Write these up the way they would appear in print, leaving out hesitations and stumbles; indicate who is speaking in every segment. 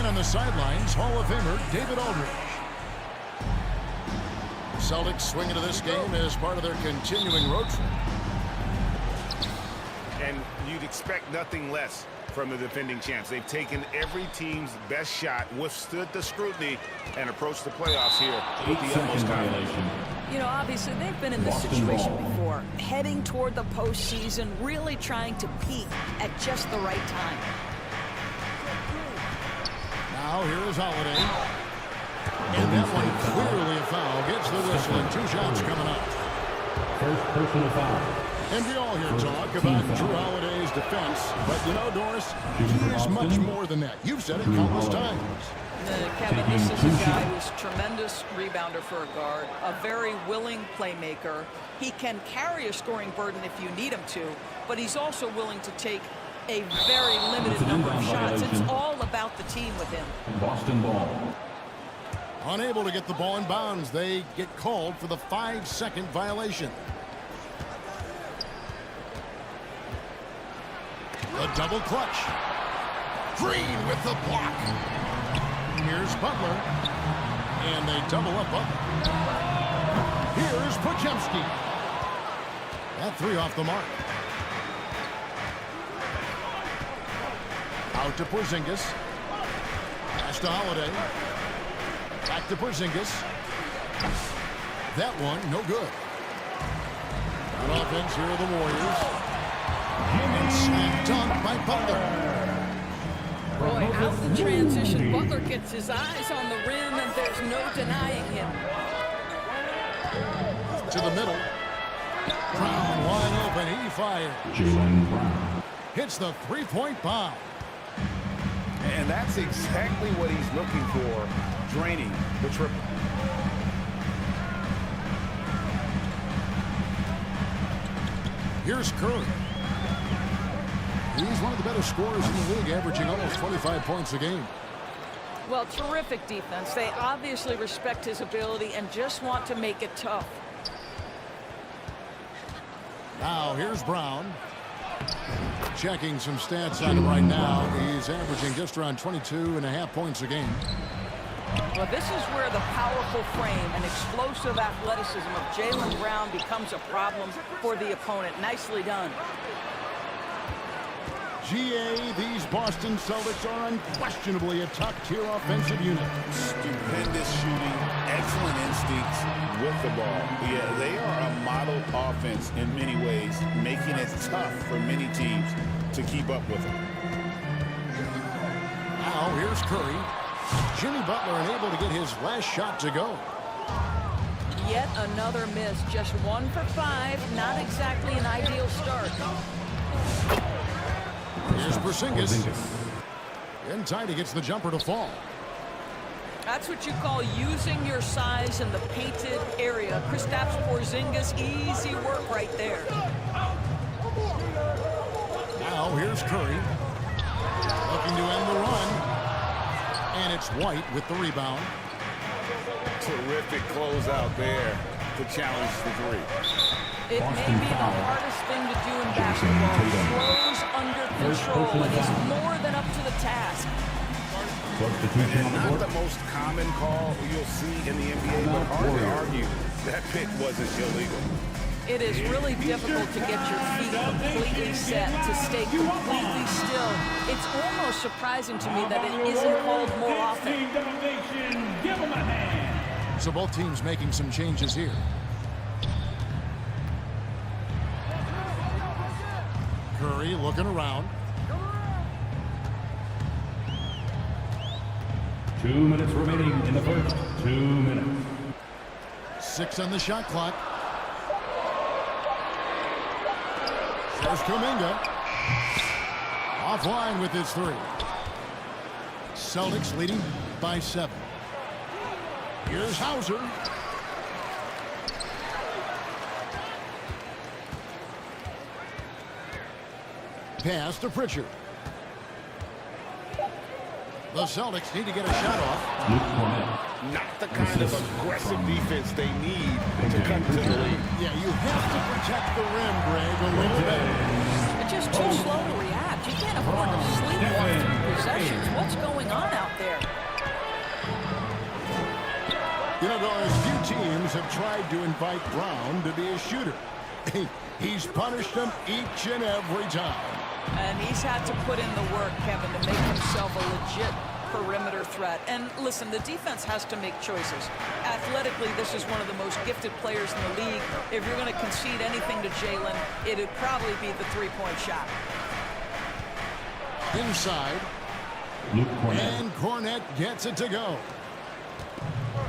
Speaker 1: on the sidelines, Hall of Famer David Aldridge. Celtics swing into this game as part of their continuing road trip.
Speaker 2: And you'd expect nothing less from the defending champs. They've taken every team's best shot, withstood the scrutiny, and approached the playoffs here with the utmost confidence.
Speaker 3: You know, obviously, they've been in this situation before, heading toward the postseason, really trying to peak at just the right time.
Speaker 1: Now here's Holiday. And that one clearly a foul. Gets the whistle and 2 shots coming up.
Speaker 4: First personal foul.
Speaker 1: And we all hear talk about Drew Holiday's defense. But you know, Doris, he is much more than that. You've said it countless times.
Speaker 3: Kevin, this is a guy who's a tremendous rebounder for a guard, a very willing playmaker. He can carry a scoring burden if you need him to, but he's also willing to take a very limited number of shots. It's all about the team with him.
Speaker 4: Boston ball.
Speaker 1: Unable to get the ball in bounds, they get called for the 5-second violation. The double clutch. Green with the block. Here's Butler. And they double up Butler. Here's Podziemski. That 3 off the mark. Out to Porzingis. Pass to Holiday. Back to Porzingis. That one, no good. On offense, here are the Warriors. And slam dunk by Butler.
Speaker 3: Boy, out the transition. Butler gets his eyes on the rim, and there's no denying him.
Speaker 1: To the middle. Brown wide open. He fires.
Speaker 4: Jaylen Brown.
Speaker 1: Hits the 3-point bomb.
Speaker 2: And that's exactly what he's looking for, draining the triple.
Speaker 1: Here's Curry. He's one of the better scorers in the league, averaging almost 25 points a game.
Speaker 3: Well, terrific defense. They obviously respect his ability and just want to make it tough.
Speaker 1: Now, here's Brown. Checking some stats on him right now. He's averaging just around 22.5 points a game.
Speaker 3: Well, this is where the powerful frame and explosive athleticism of Jaylen Brown becomes a problem for the opponent. Nicely done.
Speaker 1: GA, these Boston Celtics are unquestionably a top-tier offensive unit.
Speaker 2: Stupendous shooting, excellent instincts with the ball. Yeah, they are a model offense in many ways, making it tough for many teams to keep up with them.
Speaker 1: Now, here's Curry. Jimmy Butler unable to get his last shot to go.
Speaker 3: Yet another miss. Just 1 for 5. Not exactly an ideal start.
Speaker 1: Here's Porzingis. Inside, he gets the jumper to fall.
Speaker 3: That's what you call using your size in the painted area. Kristaps Porzingis, easy work right there.
Speaker 1: Now, here's Curry. Looking to end the run. And it's White with the rebound.
Speaker 2: Terrific closeout there to challenge the 3.
Speaker 3: It may be the hardest thing to do in basketball. Throws under control, and he's more than up to the task.
Speaker 2: And not the most common call you'll see in the NBA, but hard to argue that pick wasn't illegal.
Speaker 3: It is really difficult to get your feet completely set, to stay completely still. It's almost surprising to me that it isn't called more often.
Speaker 1: So both teams making some changes here. Curry looking around.
Speaker 4: 2 minutes remaining in the first. 2 minutes.
Speaker 1: 6 on the shot clock. There's Kuminga. Offline with his 3. Celtics leading by 7. Here's Hauser. Pass to Pritchard. The Celtics need to get a shot off.
Speaker 2: Not the kind of aggressive defense they need to cut to the lead.
Speaker 1: Yeah, you have to protect the rim, Greg, a little bit.
Speaker 3: It's just too slow to react. You can't afford to sleepwalk through possessions. What's going on out there?
Speaker 1: You know, Doris, few teams have tried to invite Brown to be a shooter. He's punished them each and every time.
Speaker 3: And he's had to put in the work, Kevin, to make himself a legit perimeter threat. And listen, the defense has to make choices. Athletically, this is one of the most gifted players in the league. If you're going to concede anything to Jalen, it'd probably be the three-point shot.
Speaker 1: Inside.
Speaker 4: Luke Cornett.
Speaker 1: And Cornett gets it to go.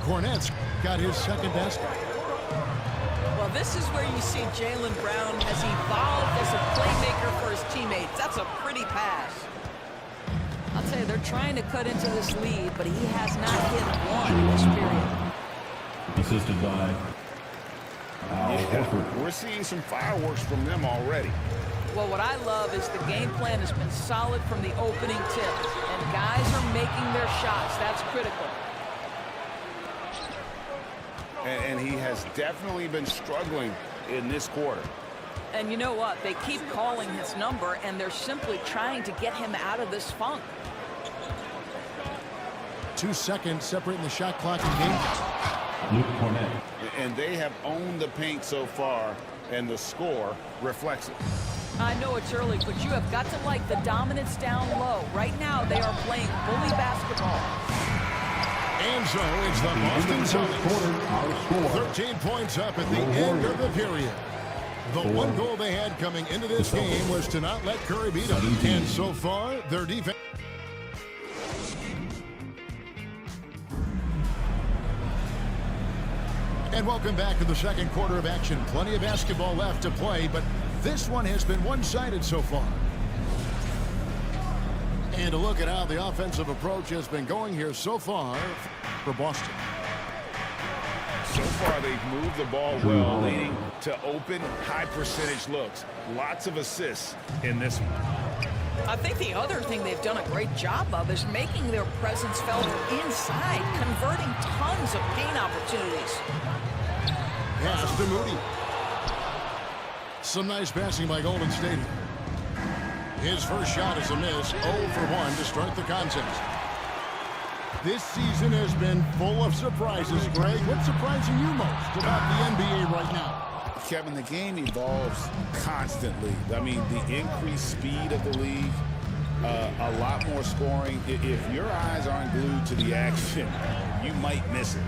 Speaker 1: Cornett's got his second basket.
Speaker 3: Well, this is where you see Jalen Brown has evolved as a playmaker for his teammates. That's a pretty pass. I'll tell you, they're trying to cut into this lead, but he has not hit one in this period.
Speaker 4: Assisted by Al Horford.
Speaker 2: We're seeing some fireworks from them already.
Speaker 3: Well, what I love is the game plan has been solid from the opening tip, and guys are making their shots. That's critical.
Speaker 2: And he has definitely been struggling in this quarter.
Speaker 3: And you know what? They keep calling his number, and they're simply trying to get him out of this funk.
Speaker 1: 2 seconds separating the shot clock and game.
Speaker 4: Luke Cornett.
Speaker 2: And they have owned the paint so far, and the score reflects it.
Speaker 3: I know it's early, but you have got to like the dominance down low. Right now, they are playing bully basketball.
Speaker 1: And so it's the Boston Celtics. 13 points up at the end of the period. The one goal they had coming into this game was to not let Curry beat them. And so far, their defense. And welcome back to the second quarter of action. Plenty of basketball left to play, but this one has been one-sided so far. And a look at how the offensive approach has been going here so far for Boston.
Speaker 2: So far, they've moved the ball well, leading to open, high-percentage looks. Lots of assists in this one.
Speaker 3: I think the other thing they've done a great job of is making their presence felt inside, converting tons of paint opportunities.
Speaker 1: Pass to Moody. Some nice passing by Golden State. His first shot is a miss, 0 for 1 to start the contest. This season has been full of surprises, Greg. What's surprising you most about the NBA right now?
Speaker 2: Kevin, the game evolves constantly. I mean, the increased speed of the league, a lot more scoring. If your eyes aren't glued to the action, you might miss it.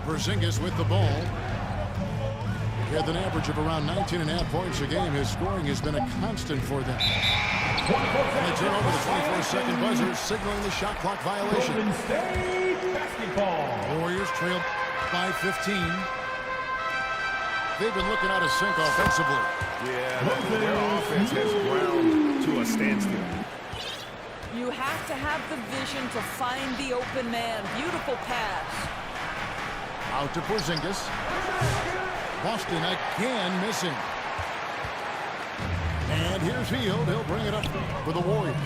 Speaker 1: Porzingis with the ball. He had an average of around 19.5 points a game. His scoring has been a constant for them. And they turn over the 24-second buzzer, signaling the shot clock violation.
Speaker 4: Golden State basketball.
Speaker 1: Warriors trail by 15. They've been looking out of sync offensively.
Speaker 2: Yeah, their offense has ground to a standstill.
Speaker 3: You have to have the vision to find the open man. Beautiful pass.
Speaker 1: Out to Porzingis. Boston again missing. And here's Hield. He'll bring it up for the Warriors.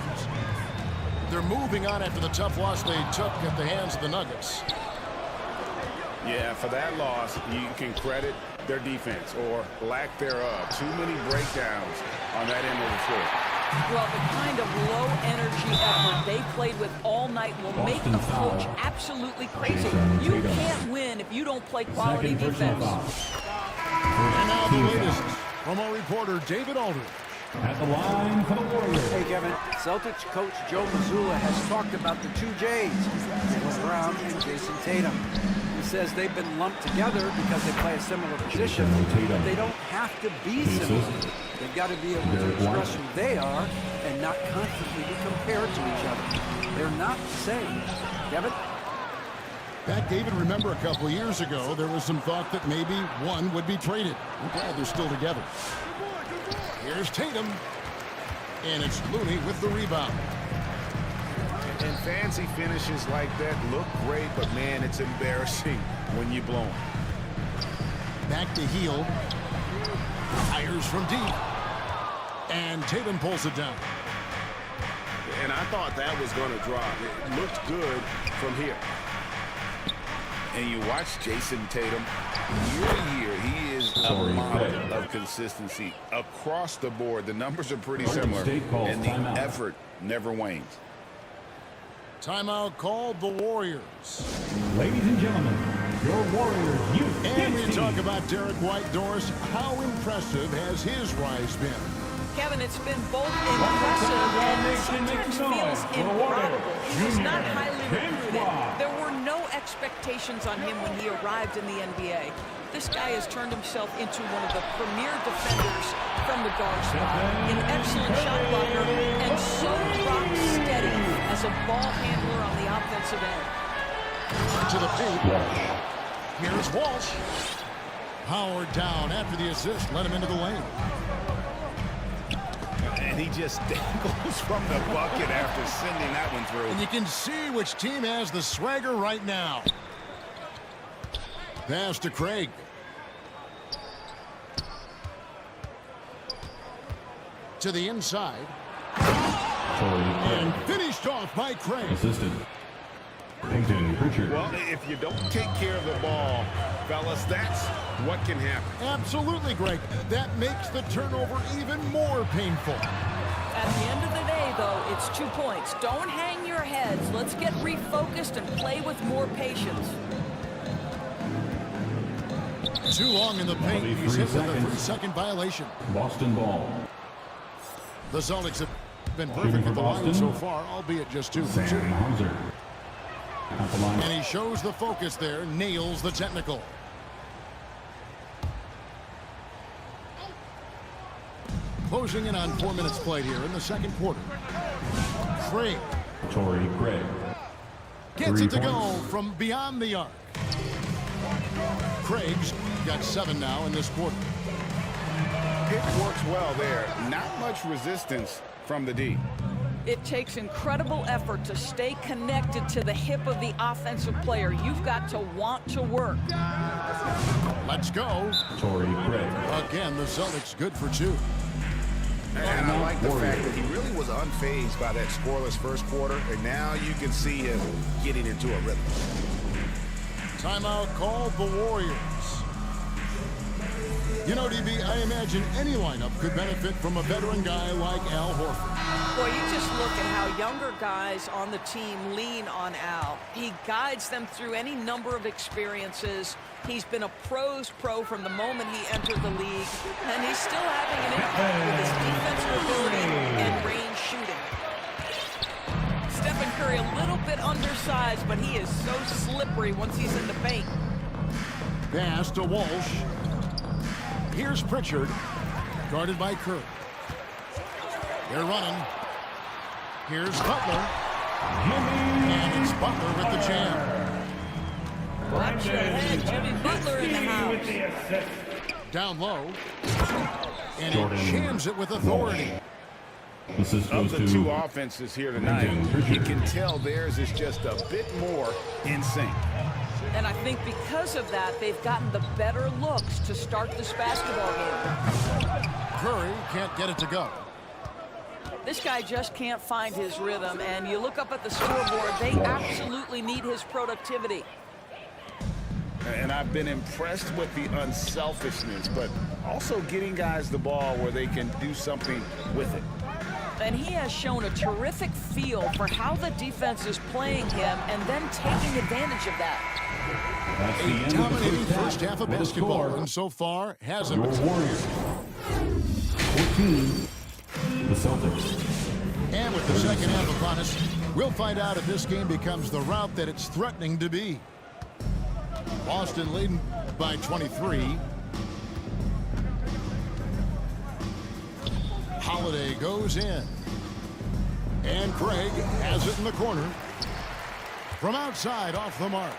Speaker 1: They're moving on after the tough loss they took at the hands of the Nuggets.
Speaker 2: Yeah, for that loss, you can credit their defense or lack thereof. Too many breakdowns on that end of the floor.
Speaker 3: Well, the kind of low-energy effort they played with all night will make the coach absolutely crazy. You can't win if you don't play quality defense.
Speaker 1: And now the latest from our reporter, David Aldridge.
Speaker 4: At the line for the Warriors.
Speaker 5: Hey, Kevin. Celtics coach Joe Mazzulla has talked about the two J's, Jaylen Brown and Jason Tatum. He says they've been lumped together because they play a similar position, but they don't have to be similar. They've got to be able to express who they are and not constantly be compared to each other. They're not the same. Kevin?
Speaker 1: Back, David, remember a couple of years ago, there was some thought that maybe one would be traded. I'm glad they're still together. Here's Tatum. And it's Looney with the rebound.
Speaker 2: And fancy finishes like that look great, but, man, it's embarrassing when you blow them.
Speaker 1: Back to Hield. Fires from deep. And Tatum pulls it down.
Speaker 2: And I thought that was going to drop. It looked good from here. And you watch Jason Tatum, year to year, he is a model of consistency across the board. The numbers are pretty similar, and the effort never wanes.
Speaker 1: Timeout called the Warriors.
Speaker 4: Ladies and gentlemen, your Warriors youth
Speaker 1: And we
Speaker 4: team.
Speaker 1: talk about Derek White, Doris. How impressive has his rise been?
Speaker 3: Kevin, it's been both impressive and sometimes feels improbable. He was not highly recruited. There were no expectations on him when he arrived in the NBA. This guy has turned himself into one of the premier defenders from the guard spot. An excellent shot blocker and so rock steady as a ball handler on the offensive end.
Speaker 1: To the paint. Here's Walsh. Howard down after the assist. Let him into the lane.
Speaker 2: And he just dangles from the bucket after sending that one through.
Speaker 1: And you can see which team has the swagger right now. Pass to Craig. To the inside. And finished off by Craig.
Speaker 4: Assistant. Peyton Pritchard.
Speaker 2: Well, if you don't take care of the ball, fellas, that's what can happen.
Speaker 1: Absolutely, Greg. That makes the turnover even more painful.
Speaker 3: At the end of the day, though, it's 2 points. Don't hang your heads. Let's get refocused and play with more patience.
Speaker 1: Too long in the paint. He's hit with a 3-second violation.
Speaker 4: Boston ball.
Speaker 1: The Celtics have been perfect at the line so far, albeit just 2 for 2.
Speaker 4: Sam Hauser. At the line.
Speaker 1: And he shows the focus there, nails the technical. Closing in on 4 minutes played here in the second quarter. Craig
Speaker 4: Torrey Craig.
Speaker 1: gets
Speaker 4: 3
Speaker 1: it to go
Speaker 4: points.
Speaker 1: from beyond the arc. Craig's got 7 now in this quarter.
Speaker 2: It works well there. Not much resistance from the D.
Speaker 3: It takes incredible effort to stay connected to the hip of the offensive player. You've got to want to work.
Speaker 1: Let's go.
Speaker 4: Torrey Craig.
Speaker 1: Again, the Celtics good for 2.
Speaker 2: And I like the fact that he really was unfazed by that scoreless first quarter, and now you can see him getting into a rhythm.
Speaker 1: Timeout called the Warriors. You know, DB, I imagine any lineup could benefit from a veteran guy like Al Horford.
Speaker 3: Boy, you just look at how younger guys on the team lean on Al. He guides them through any number of experiences. He's been a pro's pro from the moment he entered the league, and he's still having an impact with his defensive ability and range shooting. Stephen Curry, a little bit undersized, but he is so slippery once he's in the paint.
Speaker 1: Pass to Walsh. Here's Pritchard, guarded by Curry. They're running. Here's Butler. And it's Butler with the jam.
Speaker 3: Watch your head, Jimmy Butler in the house.
Speaker 1: Down low. And he jams it with authority.
Speaker 4: Assist
Speaker 2: Of
Speaker 4: goes
Speaker 2: the
Speaker 4: to
Speaker 2: 2 offenses here tonight, you can tell theirs is just a bit more in sync.
Speaker 3: And I think because of that, they've gotten the better looks to start this basketball game.
Speaker 1: Curry can't get it to go.
Speaker 3: This guy just can't find his rhythm, and you look up at the scoreboard, they absolutely need his productivity.
Speaker 2: And I've been impressed with the unselfishness, but also getting guys the ball where they can do something with it.
Speaker 3: And he has shown a terrific feel for how the defense is playing him and then taking advantage of that.
Speaker 4: That's the end of the
Speaker 1: Dominating first half of
Speaker 4: With a
Speaker 1: basketball,
Speaker 4: score,
Speaker 1: and so far hasn't
Speaker 4: your
Speaker 1: been.
Speaker 4: Warriors. 14. The Celtics.
Speaker 1: And with the second half upon us, we'll find out if this game becomes the route that it's threatening to be. Boston leading by 23. Holiday goes in. And Craig has it in the corner. From outside, off the mark.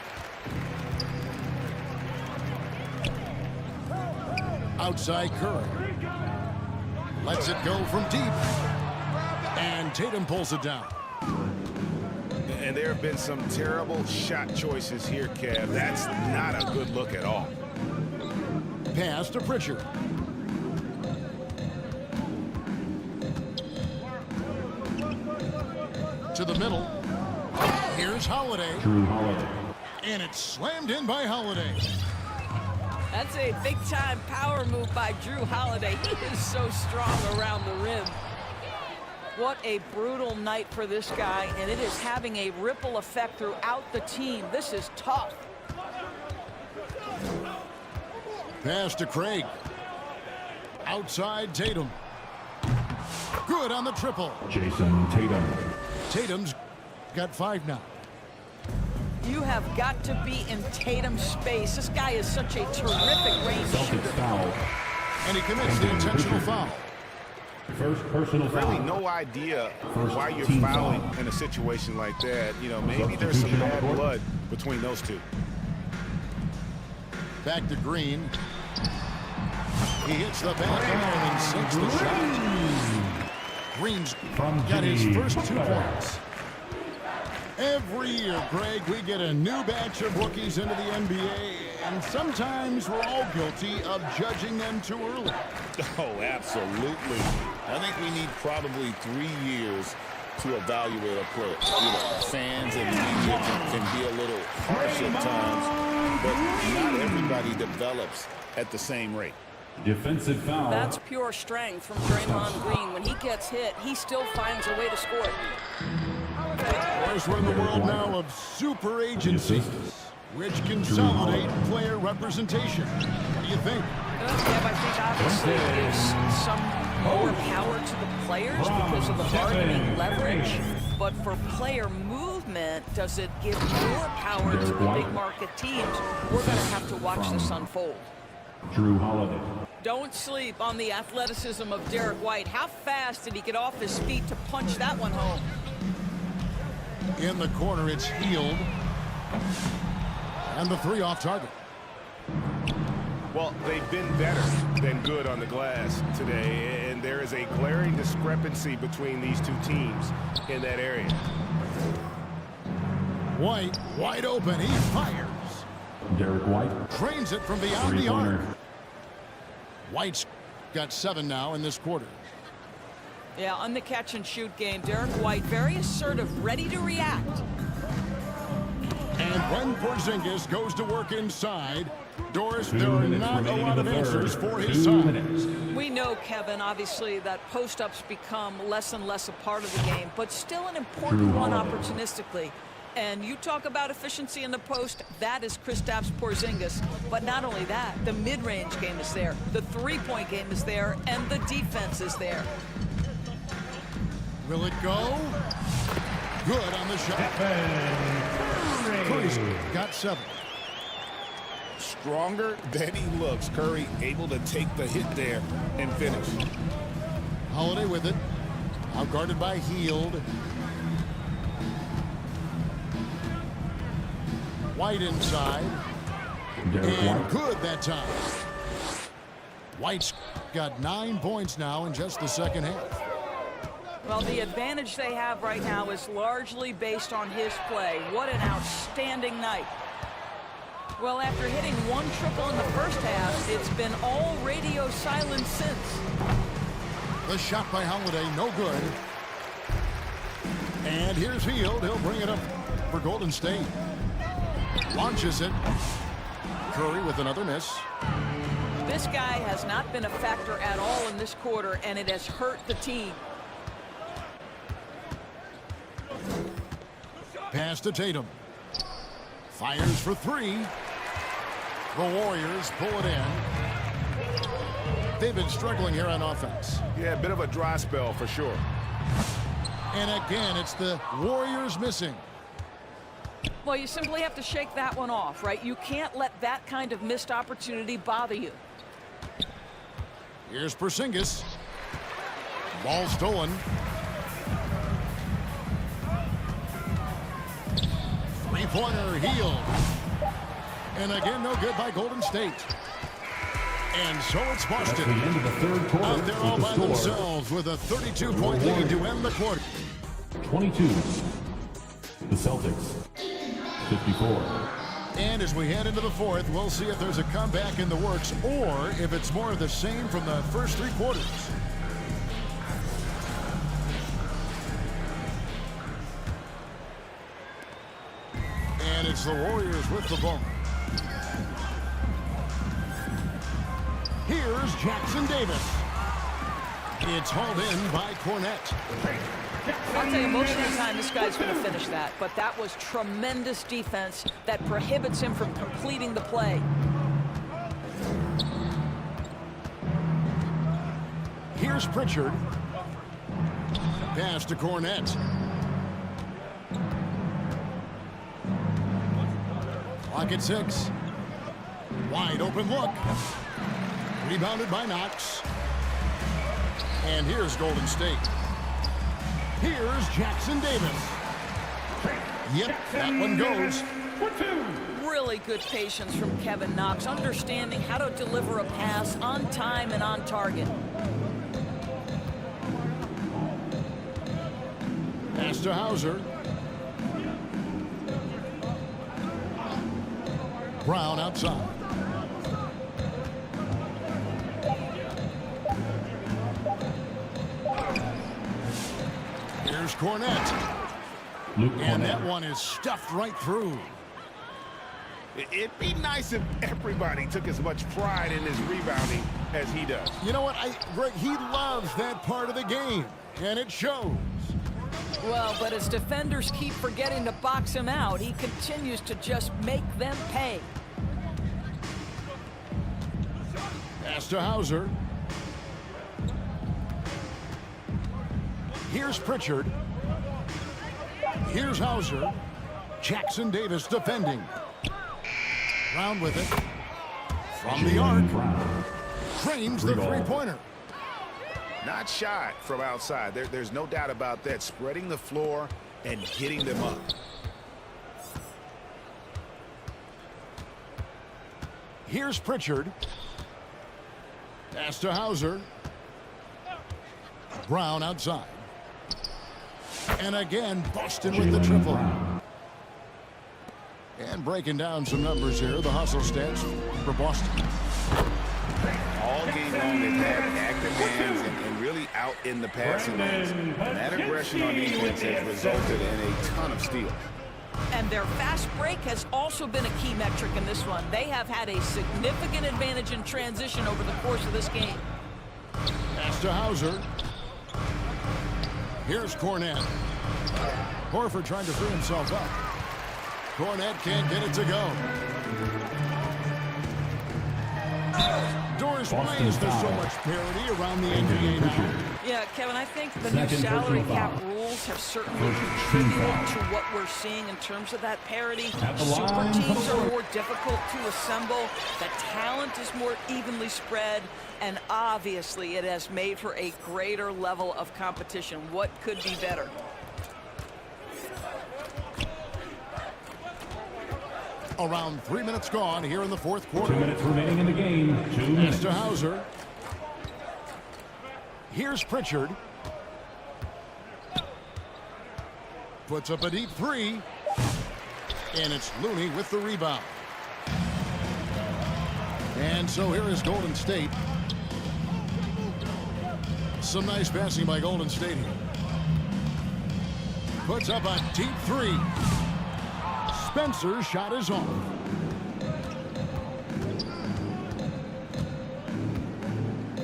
Speaker 1: Outside Curry. Lets it go from deep. And Tatum pulls it down.
Speaker 2: And there have been some terrible shot choices here, Kev. That's not a good look at all.
Speaker 1: Pass to Pritchard. To the middle. Here's Holiday.
Speaker 4: Drew Holiday.
Speaker 1: And it's slammed in by Holiday.
Speaker 3: That's a big-time power move by Drew Holiday. He is so strong around the rim. What a brutal night for this guy, and it is having a ripple effect throughout the team. This is tough.
Speaker 1: Pass to Craig. Outside Tatum. Good on the triple.
Speaker 4: Jason Tatum.
Speaker 1: Tatum's got 5 now.
Speaker 3: You have got to be in Tatum's space. This guy is such a terrific range
Speaker 4: Celtics
Speaker 3: shooter.
Speaker 4: foul.
Speaker 1: And he commits the intentional foul.
Speaker 4: First personal foul.
Speaker 2: Really no idea
Speaker 4: First
Speaker 2: why you're
Speaker 4: team
Speaker 2: fouling
Speaker 4: foul.
Speaker 2: in a situation like that. You know, maybe there's some bad
Speaker 4: Substitution on court.
Speaker 2: blood between those two.
Speaker 1: Back to Green. He hits the back iron and sinks the shot. Green's got his first 2 points. Every year, Greg, we get a new batch of rookies into the NBA, and sometimes we're all guilty of judging them too early.
Speaker 2: Oh, absolutely. I think we need probably 3 years to evaluate a player. You know, fans and media can be a little harsh at times, but not everybody develops at the same rate.
Speaker 4: Defensive foul.
Speaker 3: That's pure strength from Draymond Green. When he gets hit, he still finds a way to score.
Speaker 1: Of course, we're in the world now of super agencies, which consolidate player representation. What do you think?
Speaker 3: Yeah, I think obviously it gives some more power to the players because of the bargaining leverage. But for player movement, does it give more power to the big market teams? We're going to have to watch this unfold.
Speaker 4: Drew Holiday.
Speaker 3: Don't sleep on the athleticism of Derek White. How fast did he get off his feet to punch that one home?
Speaker 1: In the corner, it's Hield. And the 3 off target.
Speaker 2: Well, they've been better than good on the glass today, and there is a glaring discrepancy between these two teams in that area.
Speaker 1: White, wide open. He fires.
Speaker 4: Derek White.
Speaker 1: Trains it from beyond the arc.
Speaker 4: Three-pointer.
Speaker 1: White's got 7 now in this quarter.
Speaker 3: Yeah, on the catch-and-shoot game, Derek White very assertive, ready to react.
Speaker 1: And when Porzingis goes to work inside, Doris, there are not a lot of answers for his side.
Speaker 3: We know, Kevin, obviously, that post-ups become less and less a part of the game, but still an important one opportunistically. And you talk about efficiency in the post, that is Kristaps Porzingis. But not only that, the mid-range game is there, the three-point game is there, and the defense is there.
Speaker 1: Will it go? Good on the shot. Curry's got 7.
Speaker 2: Stronger than he looks. Curry able to take the hit there and finish.
Speaker 1: Holiday with it. Outguarded by Hield. White inside. And good that time. White's got 9 points now in just the second half.
Speaker 3: Well, the advantage they have right now is largely based on his play. What an outstanding night. Well, after hitting 1 triple in the first half, it's been all radio silence since.
Speaker 1: The shot by Holiday, no good. And here's Hield. He'll bring it up for Golden State. Launches it. Curry with another miss.
Speaker 3: This guy has not been a factor at all in this quarter, and it has hurt the team.
Speaker 1: Pass to Tatum. Fires for 3. The Warriors pull it in. They've been struggling here on offense.
Speaker 2: Yeah, a bit of a dry spell for sure.
Speaker 1: And again, it's the Warriors missing.
Speaker 3: Well, you simply have to shake that one off, right? You can't let that kind of missed opportunity bother you.
Speaker 1: Here's Porzingis. Ball stolen. Three-pointer Hield. And again, no good by Golden State. And so it's Boston.
Speaker 4: At the end of the third quarter,
Speaker 1: Out there all
Speaker 4: with
Speaker 1: by
Speaker 4: the score,
Speaker 1: themselves with a 32-point lead to end the quarter.
Speaker 4: 22. The Celtics. 54.
Speaker 1: And as we head into the fourth, we'll see if there's a comeback in the works or if it's more of the same from the first 3 quarters. And it's the Warriors with the ball. Here's Jackson Davis. It's hauled in by Cornette.
Speaker 3: I'll tell you, most of the time this guy's going to finish that, but that was tremendous defense that prohibits him from completing the play.
Speaker 1: Here's Pritchard. Pass to Cornette. Clock at 6. Wide open look. Rebounded by Knox. And here's Golden State. Here's Jackson Davis. Yep, that one goes.
Speaker 3: Really good patience from Kevin Knox, understanding how to deliver a pass on time and on target.
Speaker 1: Pass to Hauser. Brown outside. Here's Cornette. And that one is stuffed right through.
Speaker 2: It'd be nice if everybody took as much pride in his rebounding as he does.
Speaker 1: You know what? Greg, he loves that part of the game, and it shows.
Speaker 3: Well, but as defenders keep forgetting to box him out, he continues to just make them pay.
Speaker 1: Pass to Hauser. Here's Pritchard. Here's Hauser. Jackson Davis defending. Brown with it. From the arc. Frames the three-pointer.
Speaker 2: Not shot from outside. There's no doubt about that. Spreading the floor and getting them up.
Speaker 1: Here's Pritchard. Pass to Hauser. Brown outside. And again, Boston with the triple. And breaking down some numbers here, the hustle stats for Boston.
Speaker 2: All game long, they've had active hands and really out in the passing lanes. And that aggression on defense has resulted in a ton of steals.
Speaker 3: And their fast break has also been a key metric in this one. They have had a significant advantage in transition over the course of this game.
Speaker 1: Pass to Hauser. Here's Cornette. Horford trying to free himself up. Cornette can't get it to go. Doris, why is there so much parity around the NBA now?
Speaker 3: Yeah, Kevin, I think the new salary cap rules have certainly contributed to what we're seeing in terms of that parity. Super teams are more difficult to assemble. The talent is more evenly spread. And obviously, it has made for a greater level of competition. What could be better?
Speaker 1: Around 3 minutes gone here in the fourth quarter.
Speaker 4: 2 minutes remaining in the game. 2 minutes.
Speaker 1: Pass to Hauser. Here's Pritchard. Puts up a deep three. And it's Looney with the rebound. And so here is Golden State. Some nice passing by Golden State here. Puts up a deep three. Spencer's shot is off.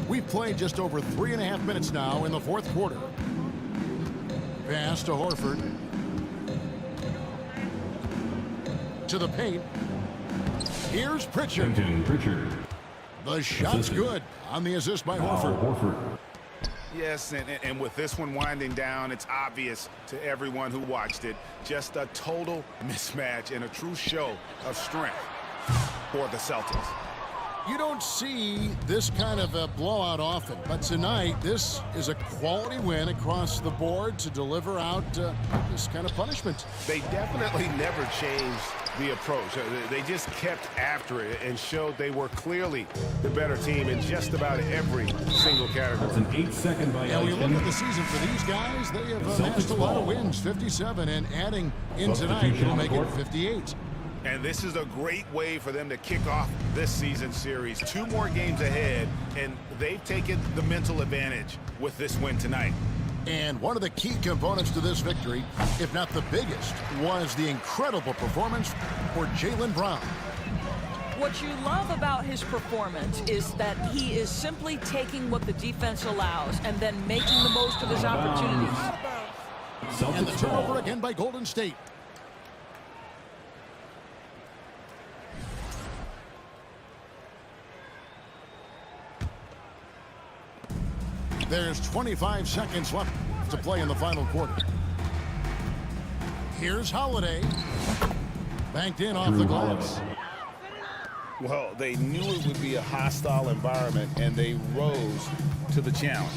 Speaker 1: We've played just over 3.5 minutes now in the fourth quarter. Pass to Horford. To the paint. Here's Pritchard. The shot's good on the assist by Horford.
Speaker 2: Yes, and with this one winding down, it's obvious to everyone who watched it. Just a total mismatch and a true show of strength for the Celtics.
Speaker 1: You don't see this kind of a blowout often, but tonight this is a quality win across the board to deliver out this kind of punishment.
Speaker 2: They definitely never changed the approach. They just kept after it and showed they were clearly the better team in just about every single category.
Speaker 4: That's an 8-second violation.
Speaker 1: And we look at the season for these guys, they have amassed a lot of wins, 57, and adding in tonight, it'll make it 58.
Speaker 2: And this is a great way for them to kick off this season series. 2 more games ahead, and they've taken the mental advantage with this win tonight.
Speaker 1: And one of the key components to this victory, if not the biggest, was the incredible performance for Jaylen Brown.
Speaker 3: What you love about his performance is that he is simply taking what the defense allows and then making the most of his opportunities.
Speaker 1: And the turnover again by Golden State. There's 25 seconds left to play in the final quarter. Here's Holiday. Banked in off the glass.
Speaker 2: Well, they knew it would be a hostile environment, and they rose to the challenge.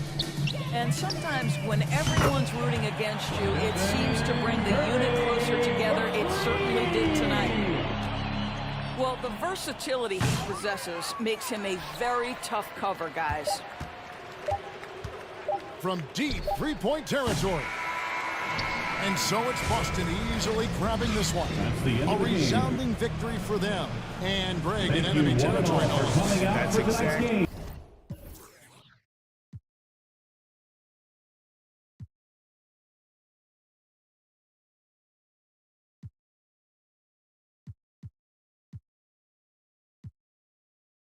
Speaker 3: And sometimes when everyone's rooting against you, it seems to bring the unit closer together. It certainly did tonight. Well, the versatility he possesses makes him a very tough cover, guys.
Speaker 1: From deep three-point territory. And so it's Boston easily grabbing this one. A resounding victory for them. And Greg in enemy territory.
Speaker 2: That's exactly